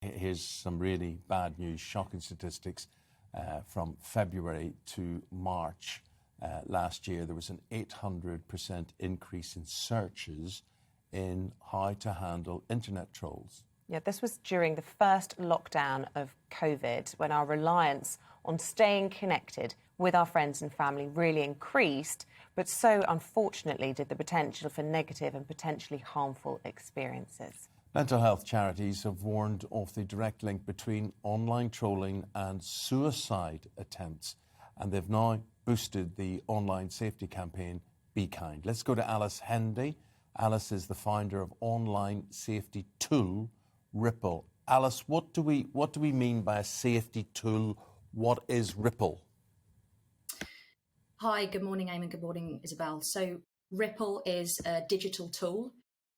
Here's some really bad news, shocking statistics from February to March last year. There was an 800% increase in searches in how to handle internet trolls. Yeah, this was during the first lockdown of COVID, when our reliance on staying connected with our friends and family really increased, but so unfortunately did the potential for negative and potentially harmful experiences. Mental health charities have warned of the direct link between online trolling and suicide attempts, and they've now boosted the online safety campaign, Be Kind. Let's go to Alice Hendy. Alice is the founder of online safety tool Ripple. Alice, what do we mean by a safety tool? What is Ripple? Hi, good morning, Eamon. Good morning, Isabel. So Ripple is a digital tool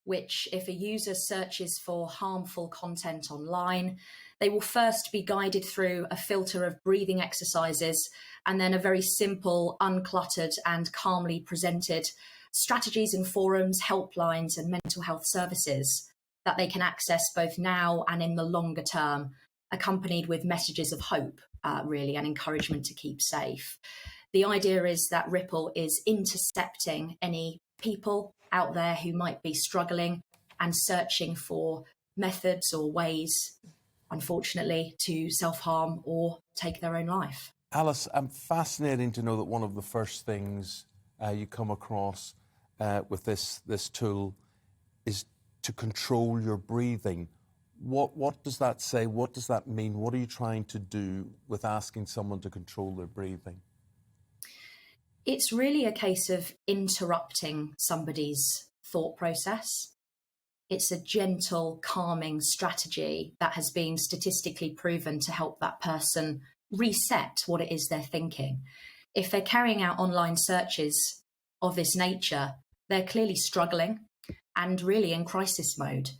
which, if a user searches for harmful content online, they will first be guided through a filter of breathing exercises and then a very simple, uncluttered and calmly presented strategies and forums, helplines and mental health services that they can access both now and in the longer term, accompanied with messages of hope, really, and encouragement to keep safe. The idea is that Ripple is intercepting any people out there who might be struggling and searching for methods or ways, unfortunately, to self-harm or take their own life. Alice, I'm fascinating to know that one of the first things you come across with this tool is to control your breathing. What does that say? What does that mean? What are you trying to do with asking someone to control their breathing? It's really a case of interrupting somebody's thought process. It's a gentle, calming strategy that has been statistically proven to help that person reset what it is they're thinking. If they're carrying out online searches of this nature, they're clearly struggling and really in crisis mode.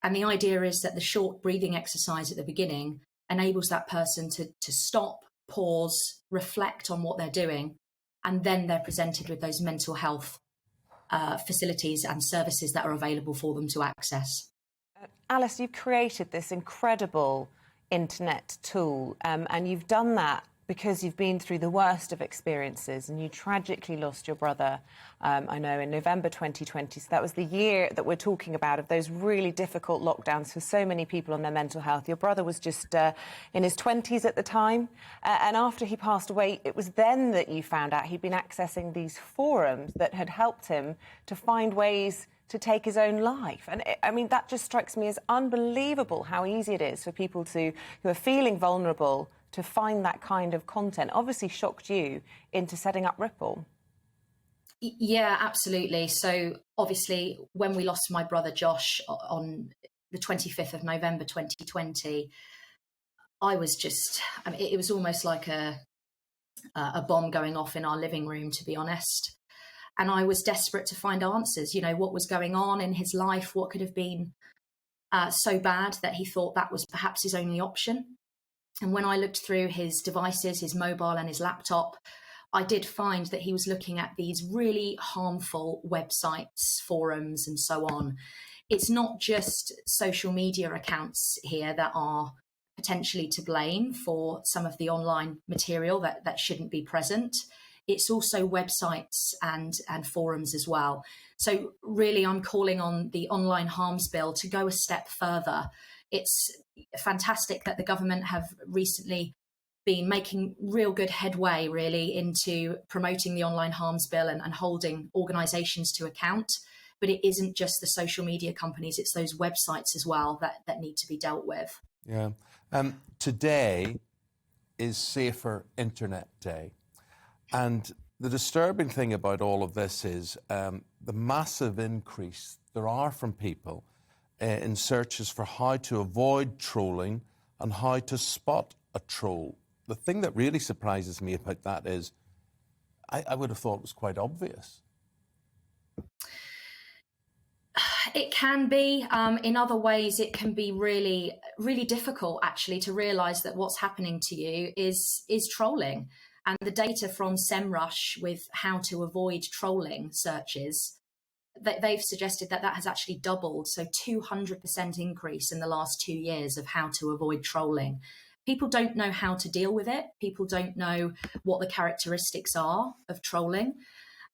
And the idea is that the short breathing exercise at the beginning enables that person to stop, pause, reflect on what they're doing, and then they're presented with those mental health facilities and services that are available for them to access. Alice, you've created this incredible internet tool, and you've done that because you've been through the worst of experiences and you tragically lost your brother, I know, in November 2020. So that was the year that we're talking about, of those really difficult lockdowns for so many people on their mental health. Your brother was just in his 20s at the time. And after he passed away, it was then that you found out he'd been accessing these forums that had helped him to find ways to take his own life. And I mean, that just strikes me as unbelievable how easy it is for people who are feeling vulnerable to find that kind of content. Obviously shocked you into setting up Ripple. Yeah, absolutely. So obviously when we lost my brother Josh on the 25th of November 2020, I was just, I mean, it was almost like a bomb going off in our living room, to be honest. And I was desperate to find answers, you know, what was going on in his life, what could have been so bad that he thought that was perhaps his only option. And when I looked through his devices, his mobile and his laptop, I did find that he was looking at these really harmful websites, forums, and so on. It's not just social media accounts here that are potentially to blame for some of the online material that shouldn't be present. It's also websites and forums as well. So really, I'm calling on the Online Harms Bill to go a step further. It's fantastic that the government have recently been making real good headway, really, into promoting the Online Harms Bill and holding organisations to account. But it isn't just the social media companies, it's those websites as well that need to be dealt with. Yeah. Today is Safer Internet Day. And the disturbing thing about all of this is the massive increase there are from people in searches for how to avoid trolling and how to spot a troll. The thing that really surprises me about that is I would have thought it was quite obvious. It can be. In other ways, it can be really, really difficult, actually, to realise that what's happening to you is trolling. And the data from SEMrush with how to avoid trolling searches they've suggested that has actually doubled. So 200% increase in the last 2 years of how to avoid trolling. People don't know how to deal with it. People don't know what the characteristics are of trolling.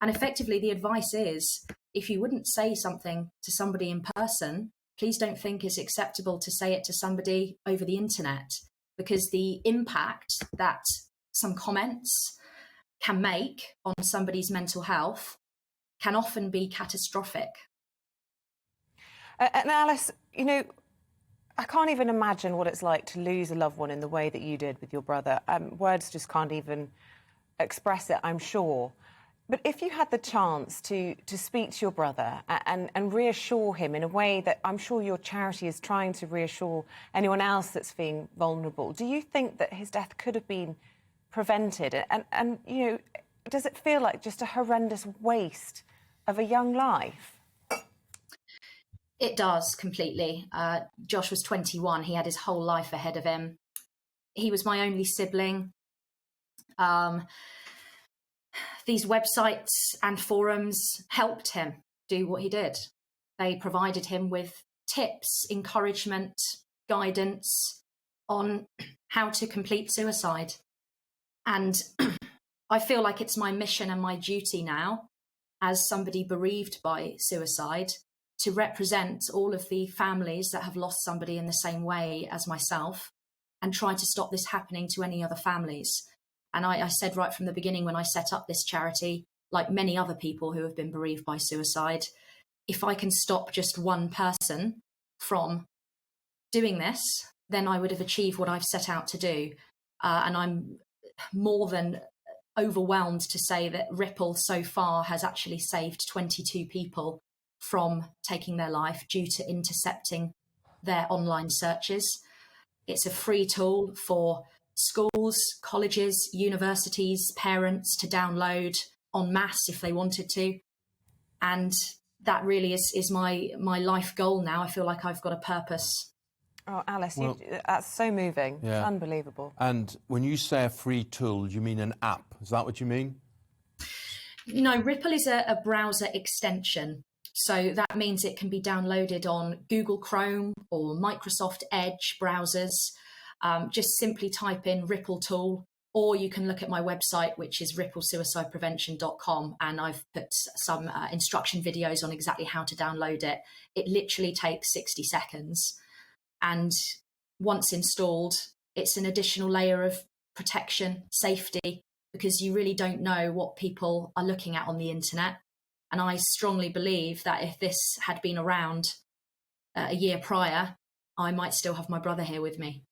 And effectively, the advice is, if you wouldn't say something to somebody in person, please don't think it's acceptable to say it to somebody over the internet, because the impact that some comments can make on somebody's mental health can often be catastrophic. And Alice, you know, I can't even imagine what it's like to lose a loved one in the way that you did with your brother. Words just can't even express it, I'm sure. But if you had the chance to speak to your brother and reassure him in a way that I'm sure your charity is trying to reassure anyone else that's feeling vulnerable, do you think that his death could have been prevented? And you know, does it feel like just a horrendous waste of a young life? It does, completely. Josh was 21. He had his whole life ahead of him. He was my only sibling. These websites and forums helped him do what he did. They provided him with tips, encouragement, guidance on how to complete suicide. And I feel like it's my mission and my duty now, as somebody bereaved by suicide, to represent all of the families that have lost somebody in the same way as myself and try to stop this happening to any other families. And I said right from the beginning when I set up this charity, like many other people who have been bereaved by suicide, if I can stop just one person from doing this, then I would have achieved what I've set out to do. And I'm more than overwhelmed to say that Ripple so far has actually saved 22 people from taking their life due to intercepting their online searches. It's a free tool for schools, colleges, universities, parents to download en masse if they wanted to. And that really is my life goal now. I feel like I've got a purpose. Oh, Alice, that's so moving. Yeah. It's unbelievable. And when you say a free tool, you mean an app? Is that what you mean? No, Ripple is a browser extension. So that means it can be downloaded on Google Chrome or Microsoft Edge browsers. Just simply type in Ripple tool, or you can look at my website, which is ripplesuicideprevention.com, and I've put some instruction videos on exactly how to download it. It literally takes 60 seconds. And once installed, it's an additional layer of protection, safety, because you really don't know what people are looking at on the internet. And I strongly believe that if this had been around a year prior, I might still have my brother here with me.